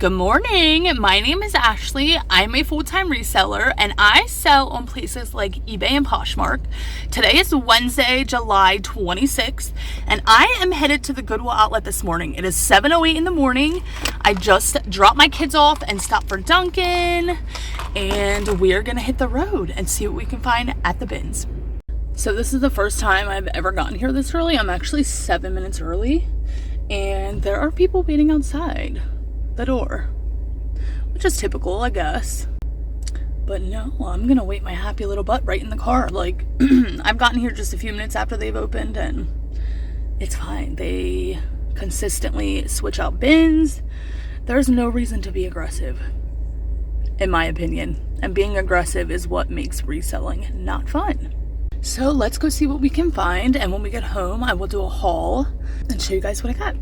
Good morning. My name is Ashley. I'm a full-time reseller and I sell on places like eBay and Poshmark. Today is Wednesday, July 26th, and I am headed to the Goodwill Outlet this morning. It is 7:08 in the morning. I just dropped my kids off and stopped for Dunkin', and we're gonna hit the road and see what we can find at the bins. So this is the first time I've ever gotten here this early. I'm actually 7 minutes early, and there are people waiting outside the door, which is typical, I guess. But no, I'm gonna wait my happy little butt right in the car. Like, I've gotten here just a few minutes after they've opened, and it's fine. They consistently switch out bins. There's no reason to be aggressive, in my opinion. And being aggressive is what makes reselling not fun. So let's go see what we can find, and when we get home, I will do a haul and show you guys what I got.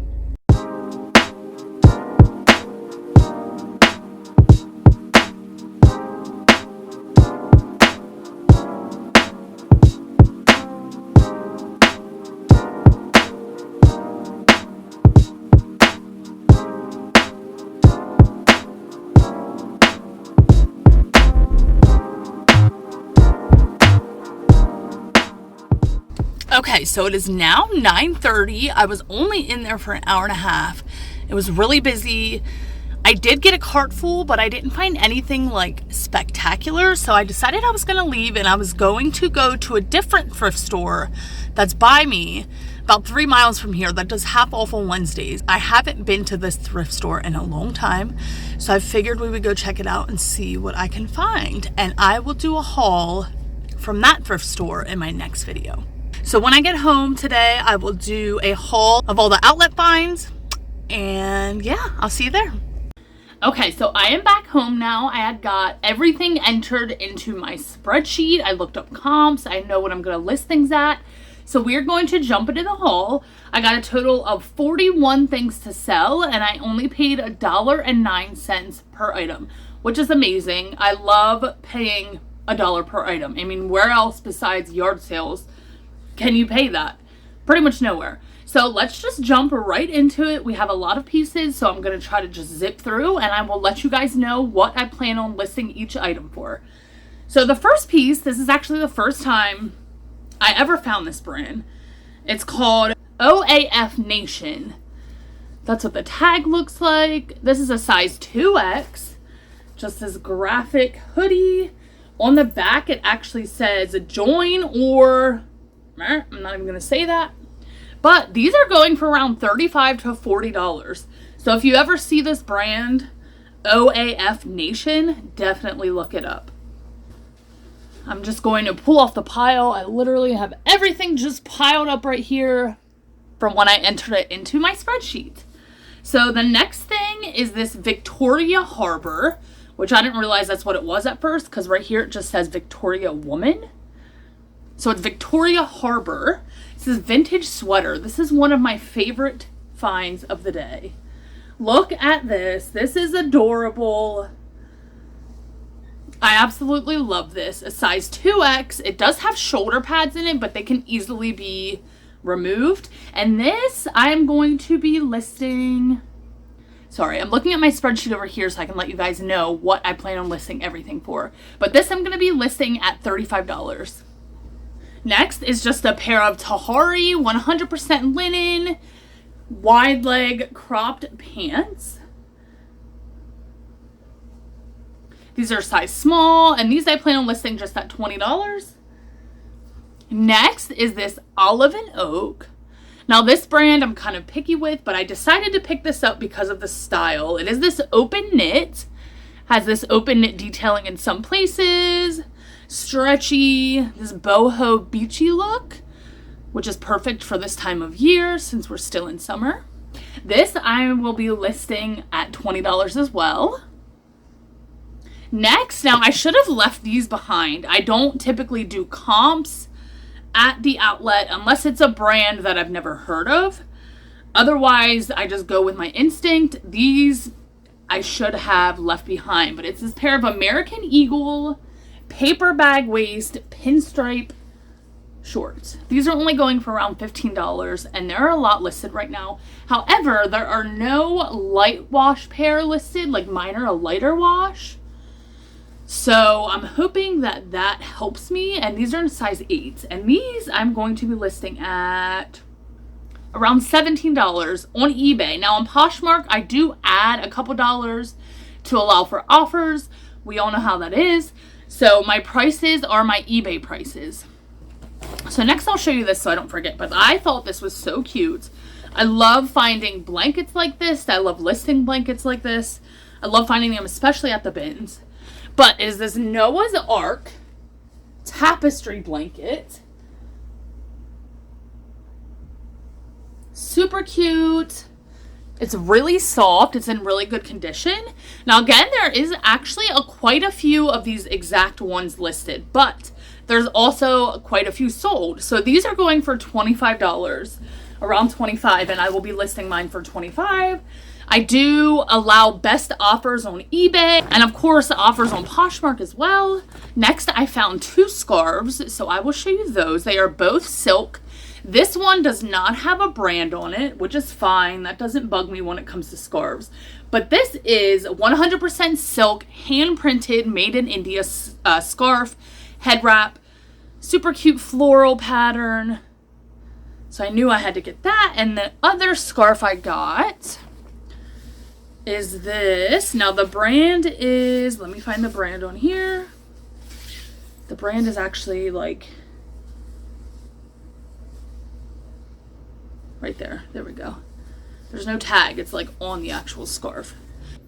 Okay, so it is now 9:30. I was only in there for an hour and a half. It was really busy. I did get a cart full, but I didn't find anything like spectacular. So I decided I was going to leave, and I was going to go to a different thrift store that's by me, about 3 miles from here, that does half off on Wednesdays. I haven't been to this thrift store in a long time, so I figured we would go check it out and see what I can find. And I will do a haul from that thrift store in my next video. So when I get home today, I will do a haul of all the outlet finds, and yeah, I'll see you there. Okay, so I am back home now. I had got everything entered into my spreadsheet. I looked up comps. I know what I'm going to list things at. So we're going to jump into the haul. I got a total of 41 things to sell, and I only paid $1.09 per item, which is amazing. I love paying $1 per item. I mean, where else besides yard sales can you pay that? Pretty much nowhere. So let's just jump right into it. We have a lot of pieces, so I'm going to try to just zip through, and I will let you guys know what I plan on listing each item for. So the first piece, this is actually the first time I ever found this brand. It's called OAF Nation. That's what the tag looks like. This is a size 2X. Just this graphic hoodie. On the back, it actually says join or... I'm not even going to say that. But these are going for around $35 to $40. So if you ever see this brand, OAF Nation, definitely look it up. I'm just going to pull off the pile. I literally have everything just piled up right here from when I entered it into my spreadsheet. So the next thing is this Victoria Harbor, which I didn't realize that's what it was at first, because right here it just says Victoria Woman. So it's Victoria Harbor. This is vintage sweater. This is one of my favorite finds of the day. Look at this. This is adorable. I absolutely love this. A size 2X. It does have shoulder pads in it, but they can easily be removed. And this I'm going to be listing... Sorry, I'm looking at my spreadsheet over here so I can let you guys know what I plan on listing everything for. But this I'm going to be listing at $35. Next is just a pair of Tahari 100% linen wide leg cropped pants. These are size small, and these I plan on listing just at $20. Next is this Olive and Oak. Now this brand I'm kind of picky with, but I decided to pick this up because of the style. It is this open knit, has this open knit detailing in some places. Stretchy, this boho beachy look, which is perfect for this time of year since we're still in summer. This I will be listing at $20 as well. Next, now I should have left these behind. I don't typically do comps at the outlet unless it's a brand that I've never heard of. Otherwise, I just go with my instinct. These I should have left behind, but it's this pair of American Eagle paper bag waist pinstripe shorts. These are only going for around $15, and there are a lot listed right now. However, there are no light wash pair listed, like mine are a lighter wash. So I'm hoping that that helps me, and these are in size 8, and these I'm going to be listing at around $17 on eBay. Now on Poshmark, I do add a couple dollars to allow for offers. We all know how that is. So my prices are my eBay prices. So next I'll show you this so I don't forget, but I thought this was so cute. I love finding blankets like this. I love listing blankets like this. I love finding them, especially at the bins. But it is this Noah's Ark tapestry blanket. Super cute. It's really soft. It's in really good condition. Now again, there is actually quite a few of these exact ones listed, but there's also quite a few sold. So these are going for $25, around $25, and I will be listing mine for $25. I do allow best offers on eBay, and of course offers on Poshmark as well. Next, I found 2 scarves, so I will show you those. They are both silk. This one does not have a brand on it, which is fine. That doesn't bug me when it comes to scarves. But this is 100% silk, hand-printed, made in India scarf, head wrap, super cute floral pattern. So I knew I had to get that. And the other scarf I got is this. Now the brand is, let me find the brand on here. The brand is actually like right there. There we go. There's no tag. It's like on the actual scarf,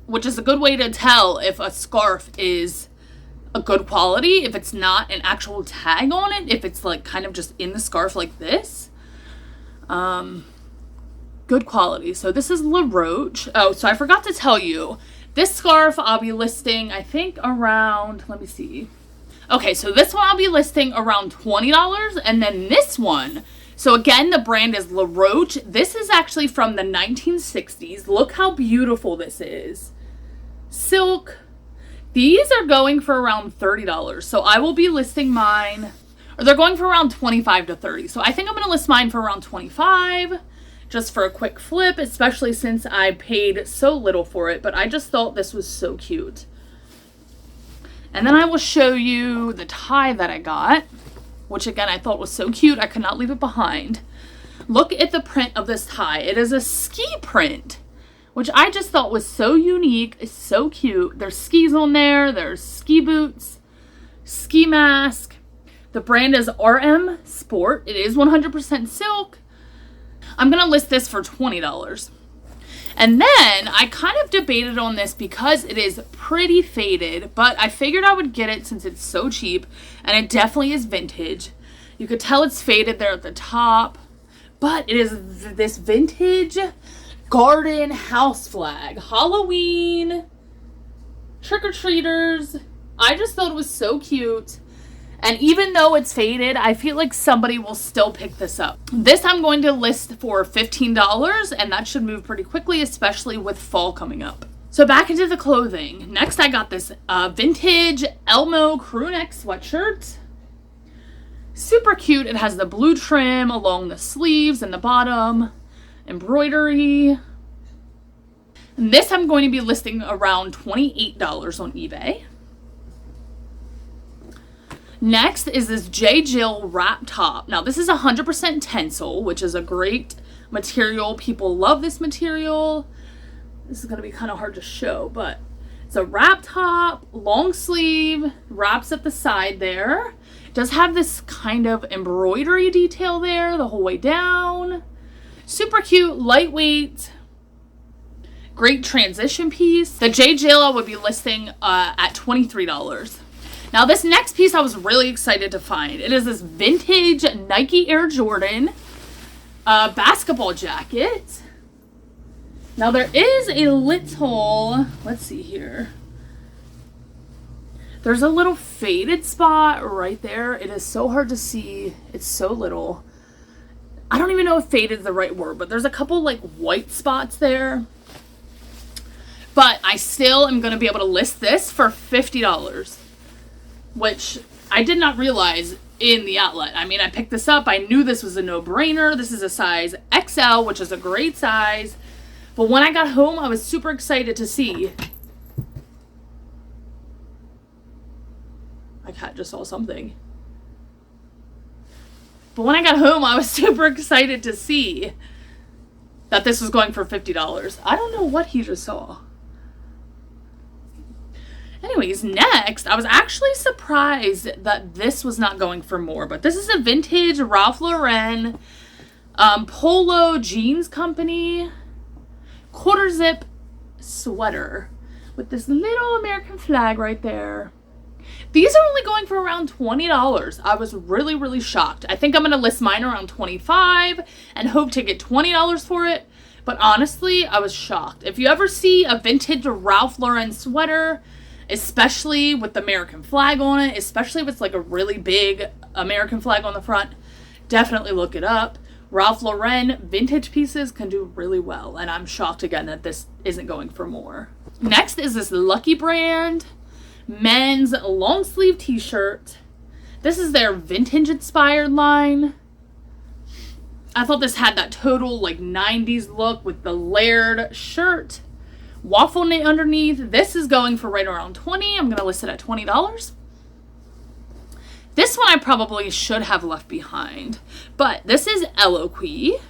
which is a good way to tell if a scarf is a good quality, if it's not an actual tag on it, if it's like kind of just in the scarf like this. Good quality. So this is La Roche. Oh, so I forgot to tell you, this scarf I'll be listing, I think around, let me see. Okay, so this one I'll be listing around $20, and then this one, so again, the brand is La Roche. This is actually from the 1960s. Look how beautiful this is. Silk. These are going for around $30. So I will be listing mine, or they're going for around 25 to 30. So I think I'm going to list mine for around 25, just for a quick flip, especially since I paid so little for it. But I just thought this was so cute. And then I will show you the tie that I got, which again I thought was so cute. I could not leave it behind. Look at the print of this tie. It is a ski print, which I just thought was so unique. It's so cute. There's skis on there. There's ski boots, ski mask. The brand is RM Sport. It is 100% silk. I'm going to list this for $20. And then I kind of debated on this because it is pretty faded, but I figured I would get it since it's so cheap, and it definitely is vintage. You could tell it's faded there at the top, but it is this vintage garden house flag. Halloween, trick-or-treaters. I just thought it was so cute. And even though it's faded, I feel like somebody will still pick this up. This I'm going to list for $15, and that should move pretty quickly, especially with fall coming up. So back into the clothing. Next, I got this vintage Elmo crew neck sweatshirt. Super cute. It has the blue trim along the sleeves and the bottom. Embroidery. And this I'm going to be listing around $28 on eBay. Next is this J. Jill wrap top. Now this is 100% tencel, which is a great material. People love this material. This is going to be kind of hard to show, but it's a wrap top, long sleeve, wraps at the side there. It does have this kind of embroidery detail there the whole way down. Super cute, lightweight, great transition piece. The J. Jill I would be listing at $23. Now this next piece I was really excited to find. It is this vintage Nike Air Jordan basketball jacket. Now there is a little, let's see here. There's a little faded spot right there. It is so hard to see. It's so little. I don't even know if faded is the right word, but there's a couple like white spots there. But I still am going to be able to list this for $50. Which I did not realize in the outlet. I mean, I picked this up. I knew this was a no-brainer. This is a size XL, which is a great size. But when I got home, I was super excited to see. My cat just saw something. But when I got home, I was super excited to see that this was going for $50. I don't know what he just saw. Anyways, next, I was actually surprised that this was not going for more. But this is a vintage Ralph Lauren polo jeans company quarter zip sweater with this little American flag right there. These are only going for around $20. I was really, really shocked. I think I'm going to list mine around $25 and hope to get $20 for it. But honestly, I was shocked. If you ever see a vintage Ralph Lauren sweater, especially with the American flag on it, especially if it's like a really big American flag on the front, definitely look it up. Ralph Lauren vintage pieces can do really well, and I'm shocked again that this isn't going for more. Next is this Lucky Brand men's long sleeve t-shirt. This is their vintage inspired line. I thought this had that total like 90s look with the layered shirt, waffle knit underneath. This is going for right around $20. I'm gonna list it at $20. This one I probably should have left behind, but this is Eloquii.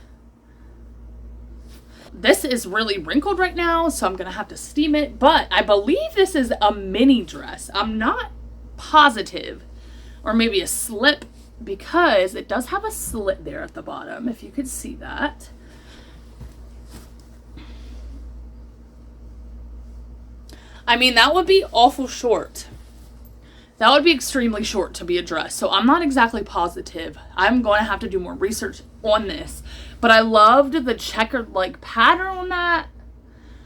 This is really wrinkled right now, so I'm going to have to steam it, but I believe this is a mini dress. I'm not positive, or maybe a slip, because it does have a slit there at the bottom, if you could see that. I mean, that would be awful short. That would be extremely short to be a dress, so I'm not exactly positive. I'm going to have to do more research on this, but I loved the checkered like pattern on that.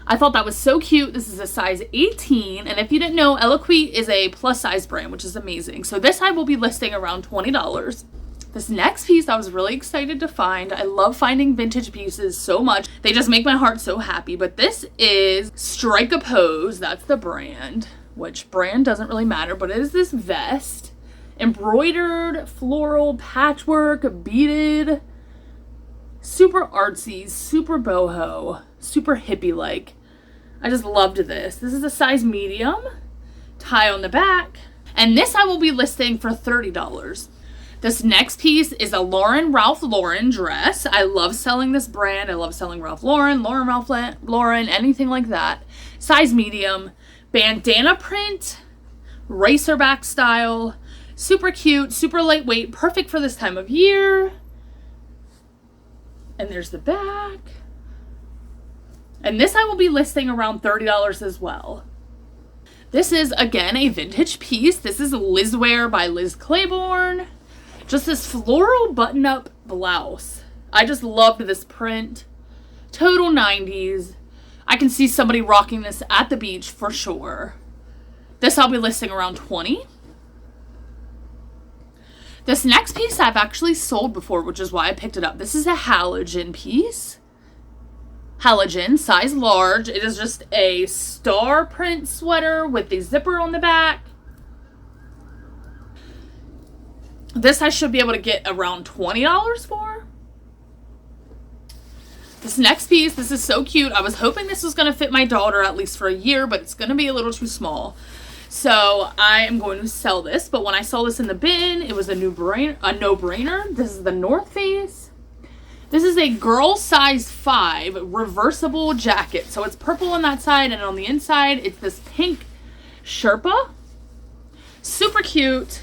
I thought that was so cute. This is a size 18, and if you didn't know, Eloquii is a plus size brand, which is amazing. So this I will be listing around $20. This next piece I was really excited to find. I love finding vintage pieces so much. They just make my heart so happy, but this is Strike a Pose. That's the brand. Which brand doesn't really matter, but it is this vest, embroidered, floral, patchwork, beaded, super artsy, super boho, super hippie-like. I just loved this. This is a size medium, tie on the back, and this I will be listing for $30. This next piece is a Ralph Lauren dress. I love selling this brand. I love selling Ralph Lauren, Ralph Lauren, anything like that. Size medium. Bandana print, racerback style, super cute, super lightweight, perfect for this time of year. And there's the back. And this I will be listing around $30 as well. This is, again, a vintage piece. This is Lizwear by Liz Claiborne. Just this floral button-up blouse. I just loved this print. Total 90s. I can see somebody rocking this at the beach for sure. This I'll be listing around $20. This next piece I've actually sold before, which is why I picked it up. This is a halogen piece. Halogen, size large. It is just a star print sweater with a zipper on the back. This I should be able to get around $20 for. This next piece, this is so cute. I was hoping this was going to fit my daughter at least for a year, but it's going to be a little too small. So I am going to sell this, but when I saw this in the bin, it was a no-brainer. This is the North Face. This is a girl size 5 reversible jacket. So it's purple on that side, and on the inside, it's this pink Sherpa. Super cute.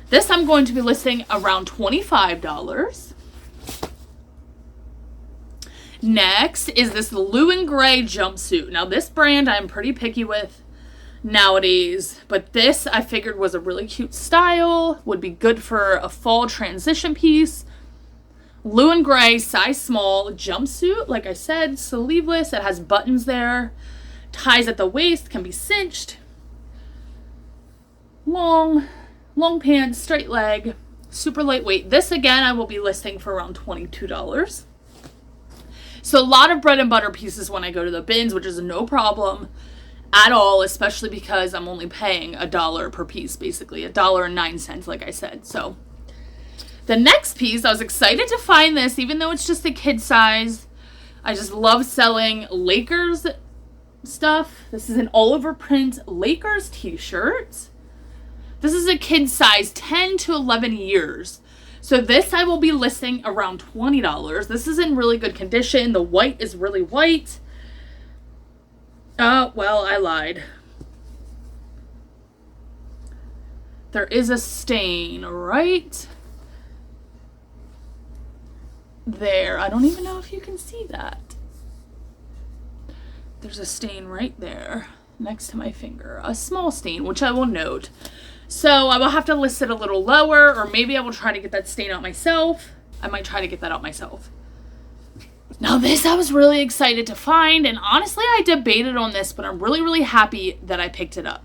This I'm going to be listing around $25. Next is this Lou & Gray jumpsuit. Now this brand I'm pretty picky with nowadays, but this I figured was a really cute style, would be good for a fall transition piece. Lou & Gray, size small, jumpsuit, like I said, sleeveless. It has buttons there, ties at the waist, can be cinched. Long pants, straight leg, super lightweight. This again I will be listing for around $22. So a lot of bread and butter pieces when I go to the bins, which is no problem at all, especially because I'm only paying $1 per piece, basically $1.09, like I said. So The next piece, I was excited to find this, even though it's just a kid size. I just love selling Lakers stuff. This is an Oliver print Lakers t-shirt. This is a kid size 10 to 11 years. So this I will be listing around $20. This is in really good condition. The white is really white. Well, I lied. There is a stain right there. I don't even know if you can see that. There's a stain right there next to my finger. A small stain, which I will note. So I will have to list it a little lower, or maybe I will try to get that stain out myself. I might try to get that out myself. Now this I was really excited to find, and honestly I debated on this, but I'm really, really happy that I picked it up.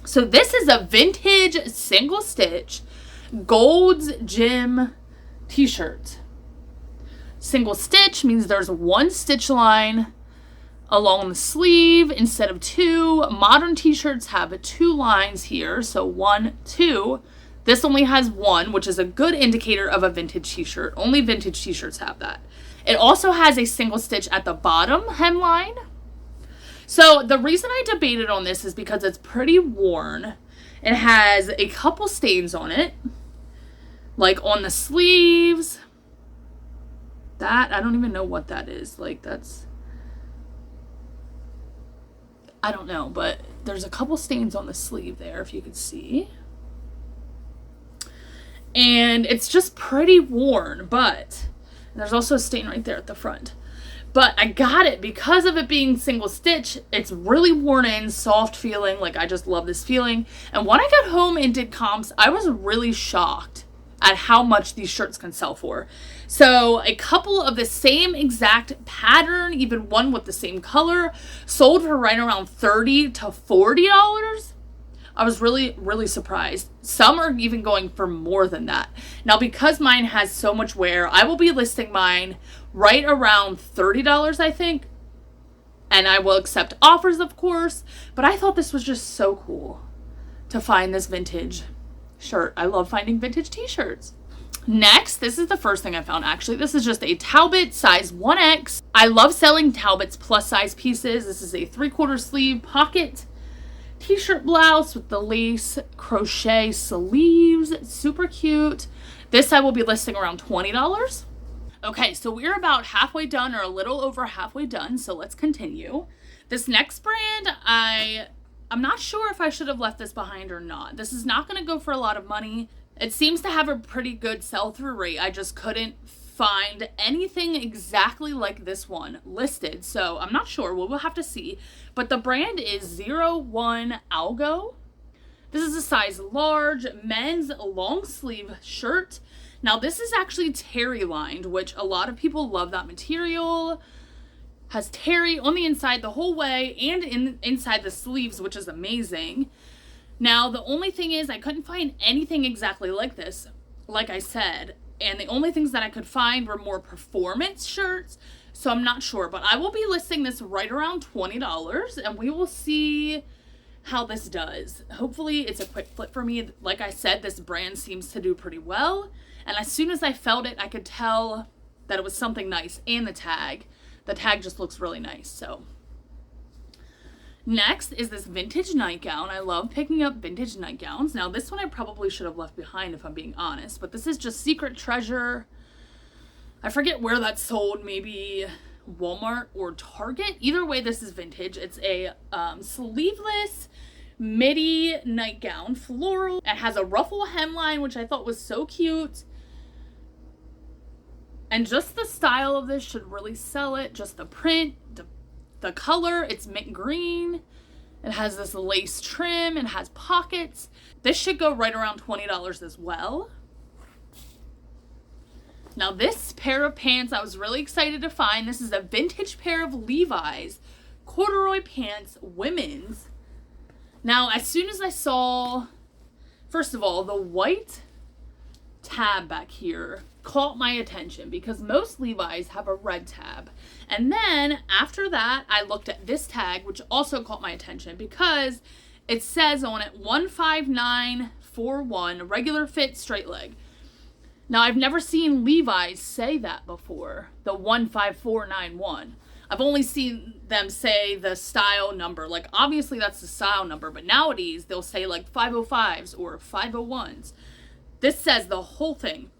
So this is a vintage single stitch Gold's Gym t-shirt. Single stitch means there's one stitch line along the sleeve instead of two. Modern t-shirts have two lines here, so 1, 2. This only has one, which is a good indicator of a vintage t-shirt. Only vintage t-shirts have that. It also has a single stitch at the bottom hemline. So the reason I debated on this is because it's pretty worn. It has a couple stains on it, like on the sleeves. That, I don't even know what that is. Like that's, I don't know, but there's a couple stains on the sleeve there, if you could see. And it's just pretty worn, but there's also a stain right there at the front. But I got it because of it being single stitch. It's really worn in, soft feeling. Like I just love this feeling. And when I got home and did comps, I was really shocked at how much these shirts can sell for. So a couple of the same exact pattern, even one with the same color, sold for right around $30 to $40. I was really, really surprised. Some are even going for more than that. Now, because mine has so much wear, I will be listing mine right around $30, I think. And I will accept offers, of course. But I thought this was just so cool to find this vintage shirt. I love finding vintage t-shirts. Next, this is the first thing I found actually. This is just a Talbot size 1X. I love selling Talbot's plus size pieces. This is a 3/4 sleeve pocket t-shirt blouse with the lace crochet sleeves. It's super cute. This I will be listing around $20. Okay, so we're about halfway done, or a little over halfway done, so let's continue. This next brand, I'm not sure if I should have left this behind or not. This is not going to go for a lot of money. It seems to have a pretty good sell-through rate. I just couldn't find anything exactly like this one listed, so I'm not sure. We'll have to see. But the brand is 01 Algo. This is a size large men's long sleeve shirt. Now this is actually terry lined, which a lot of people love that material. Has terry on the inside the whole way and inside the sleeves, which is amazing. Now the only thing is I couldn't find anything exactly like this, like I said, and the only things that I could find were more performance shirts, so I'm not sure, but I will be listing this right around $20 and we will see how this does. Hopefully it's a quick flip for me. Like I said, this brand seems to do pretty well, and as soon as I felt it, I could tell that it was something nice. And the tag just looks really nice. So next is this vintage nightgown. I love picking up vintage nightgowns. Now this one I probably should have left behind if I'm being honest, but this is just Secret Treasure. I forget where that's sold, maybe Walmart or Target. Either way, this is vintage. It's a sleeveless midi nightgown, floral. It has a ruffle hemline, which I thought was so cute. And just the style of this should really sell it. Just the print, the color, it's mint green. It has this lace trim. It has pockets. This should go right around $20 as well. Now this pair of pants I was really excited to find. This is a vintage pair of Levi's corduroy pants, women's. Now as soon as I saw, first of all, the white tab back here caught my attention because most Levi's have a red tab. And then after that, I looked at this tag, which also caught my attention because it says on it 15941 regular fit straight leg. Now, I've never seen Levi's say that before, the 15491. I've only seen them say the style number. Like, obviously that's the style number, but nowadays they'll say like 505s or 501s. This says the whole thing.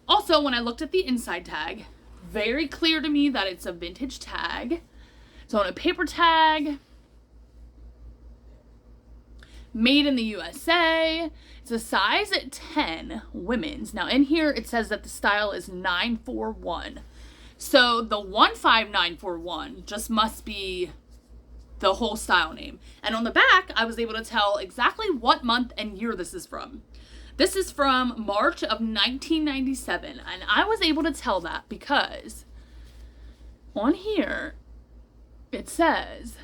Also, when I looked at the inside tag, very clear to me that it's a vintage tag. It's on a paper tag. Made in the USA. It's a size 10 women's. Now in here it says that the style is 941. So the 15941 just must be the whole style name. And on the back, I was able to tell exactly what month and year this is from. This is from March of 1997. And I was able to tell that because on here it says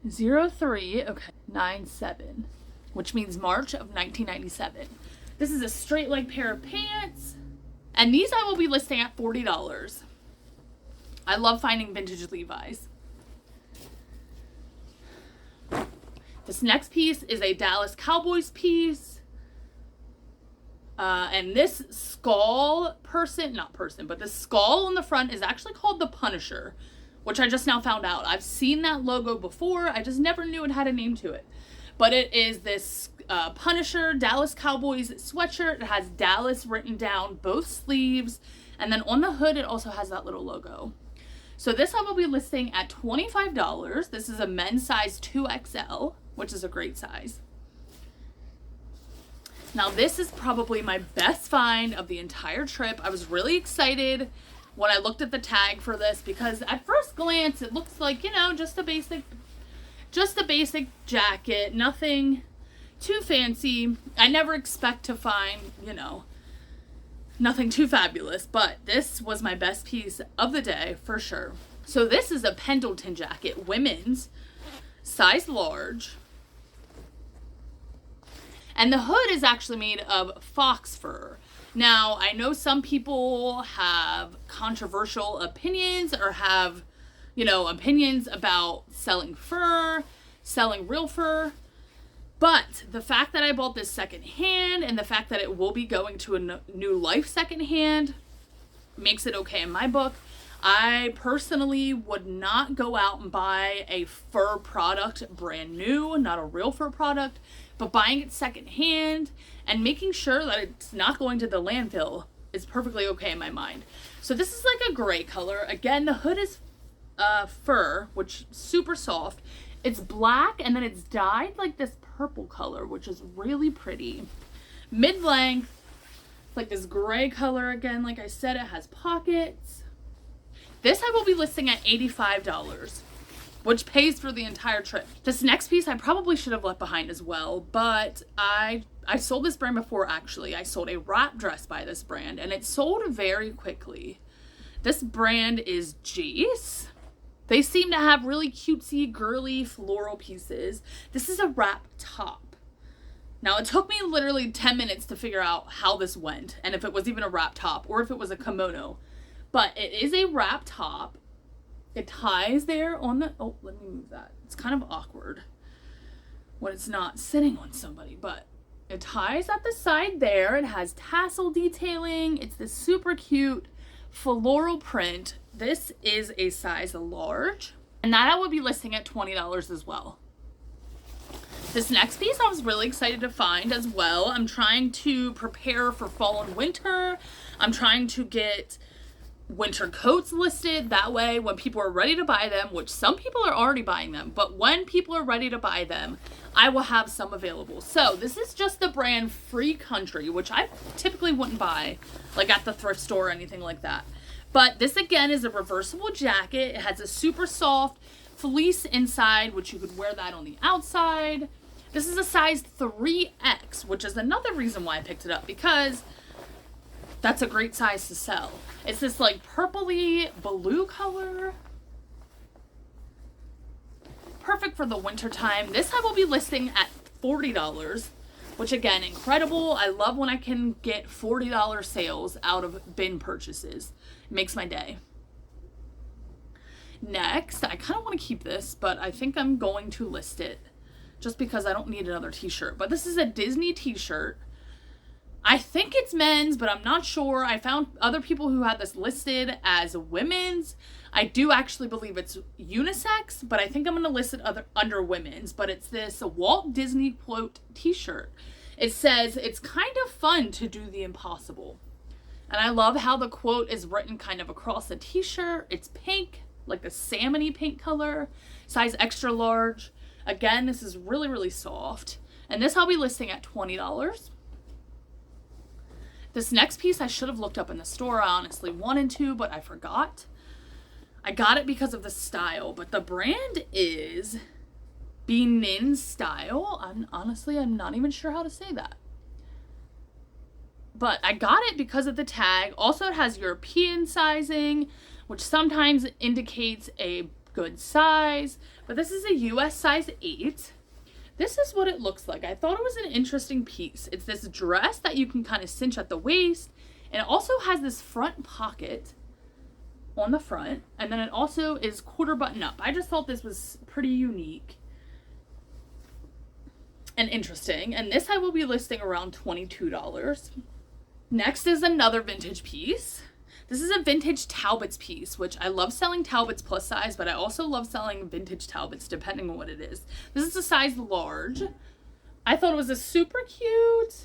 0397, which means March of 1997. This is a straight leg pair of pants, and these I will be listing at $40. I love finding vintage Levi's. This next piece is a Dallas Cowboys piece. And this skull but the skull on the front is actually called the Punisher, which I just now found out. I've seen that logo before. I just never knew it had a name to it. But it is this Punisher Dallas Cowboys sweatshirt. It has Dallas written down both sleeves. And then on the hood, it also has that little logo. So this I will be listing at $25. This is a men's size 2XL, which is a great size. Now this is probably my best find of the entire trip. I was really excited when I looked at the tag for this because at first glance it looks like, you know, just a basic jacket, nothing too fancy. I never expect to find, you know, nothing too fabulous, but this was my best piece of the day for sure. So this is a Pendleton jacket, women's, size large. And the hood is actually made of fox fur. Now, I know some people have controversial opinions or have, you know, opinions about selling fur, selling real fur. But the fact that I bought this secondhand and the fact that it will be going to a new life secondhand makes it okay in my book. I personally would not go out and buy a fur product brand new, not a real fur product, but buying it secondhand and making sure that it's not going to the landfill is perfectly okay in my mind. So this is like a gray color. Again, the hood is fur, which is super soft. It's black and then it's dyed like this purple color, which is really pretty. Mid-length, like this gray color again. Like I said, it has pockets. This I will be listing at $85, which pays for the entire trip. This next piece I probably should have left behind as well, but I sold this brand before actually. I sold a wrap dress by this brand and it sold very quickly. This brand is Jace. They seem to have really cutesy, girly floral pieces. This is a wrap top. Now it took me literally 10 minutes to figure out how this went and if it was even a wrap top or if it was a kimono. But it is a wrap top. It ties there on the, oh, let me move that. It's kind of awkward when it's not sitting on somebody, but it ties at the side there. It has tassel detailing. It's this super cute floral print. This is a size large, and that I would be listing at $20 as well. This next piece I was really excited to find as well. I'm trying to prepare for fall and winter. I'm trying to get winter coats listed. That way when people are ready to buy them, which some people are already buying them, but when people are ready to buy them, I will have some available. So this is just the brand Free Country, which I typically wouldn't buy like at the thrift store or anything like that. But this again is a reversible jacket. It has a super soft fleece inside, which you could wear that on the outside. This is a size 3X, which is another reason why I picked it up, because that's a great size to sell. It's this like purpley blue color. Perfect for the winter time. This I will be listing at $40, which again, incredible. I love when I can get $40 sales out of bin purchases. It makes my day. Next, I kind of want to keep this, but I think I'm going to list it just because I don't need another t-shirt. But this is a Disney t-shirt. I think it's men's, but I'm not sure. I found other people who had this listed as women's. I do actually believe it's unisex, but I think I'm going to list it under women's. But it's this Walt Disney quote t-shirt. It says, "It's kind of fun to do the impossible." And I love how the quote is written kind of across the t-shirt. It's pink, like a salmony pink color, size extra large. Again, this is really, really soft. And this I'll be listing at $20. This next piece I should have looked up in the store. I honestly wanted to, but I forgot. I got it because of the style, but the brand is Benin Style. I'm not even sure how to say that. But I got it because of the tag. Also, it has European sizing, which sometimes indicates a good size. But this is a US size 8. This is what it looks like. I thought it was an interesting piece. It's this dress that you can kind of cinch at the waist. And it also has this front pocket on the front. And then it also is quarter button up. I just thought this was pretty unique and interesting. And this I will be listing around $22. Next is another vintage piece. This is a vintage Talbots piece, which I love selling Talbots plus size, but I also love selling vintage Talbots depending on what it is. This is a size large. I thought it was super cute.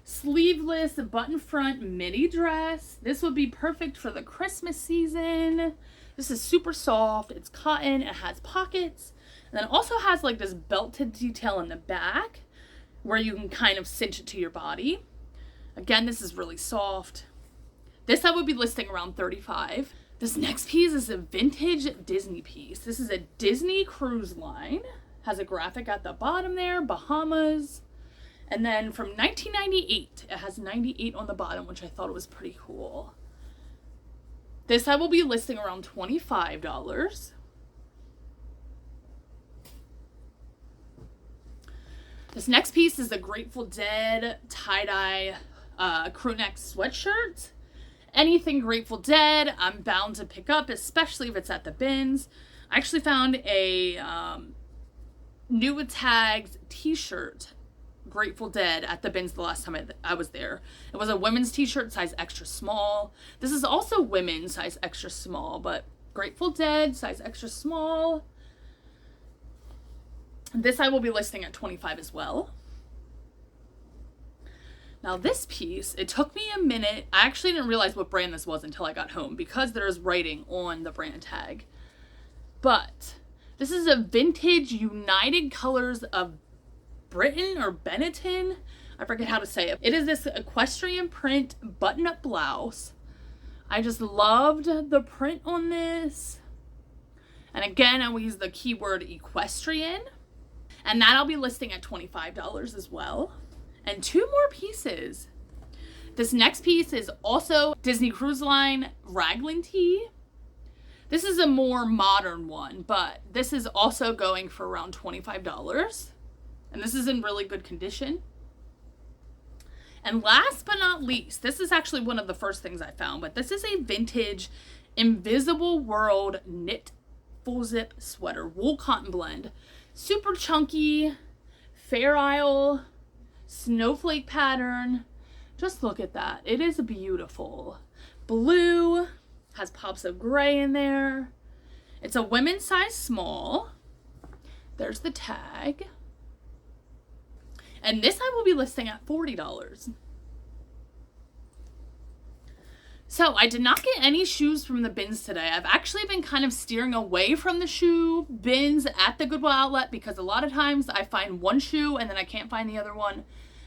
Sleeveless button front midi dress. This would be perfect for the Christmas season. This is super soft. It's cotton. It has pockets. And then it also has like this belted detail in the back where you can kind of cinch it to your body. Again, this is really soft. This I would be listing around $35. This next piece is a vintage Disney piece. This is a Disney Cruise Line. Has a graphic at the bottom there, Bahamas. And then from 1998, it has 98 on the bottom, which I thought was pretty cool. This I will be listing around $25. This next piece is the Grateful Dead tie-dye crew neck sweatshirt. Anything Grateful Dead, I'm bound to pick up, especially if it's at the bins. I actually found a new with tags t-shirt, Grateful Dead, at the bins the last time I was there. It was a women's t-shirt, size extra small. This is also women's, size extra small, but Grateful Dead, size extra small. This I will be listing at $25 as well. Now this piece, it took me a minute. I actually didn't realize what brand this was until I got home because there's writing on the brand tag. But this is a vintage United Colors of Britain or Benetton. I forget how to say it. It is this equestrian print button-up blouse. I just loved the print on this. And again, I will use the keyword equestrian. And that I'll be listing at $25 as well. And two more pieces. This next piece is also Disney Cruise Line raglan tee. This is a more modern one, but this is also going for around $25. And this is in really good condition. And last but not least, this is actually one of the first things I found, but this is a vintage Invisible World knit full zip sweater, wool cotton blend. Super chunky, Fair Isle, snowflake pattern. Just look at that. It is beautiful. Blue, has pops of gray in there. It's a women's size small. There's the tag. And this I will be listing at $40. So I did not get any shoes from the bins today. I've actually been kind of steering away from the shoe bins at the Goodwill Outlet because a lot of times I find one shoe and then I can't find the other one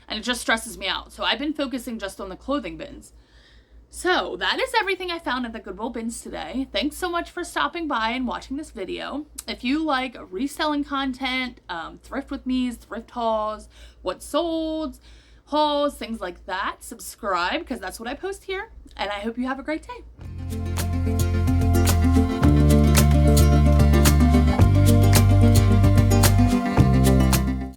and it just stresses me out. So I've been focusing just on the clothing bins. So that is everything I found at the Goodwill bins today. Thanks so much for stopping by and watching this video. If you like reselling content, thrift with me's, thrift hauls, what sold, hauls, things like that, subscribe because that's what I post here. And I hope you have a great day.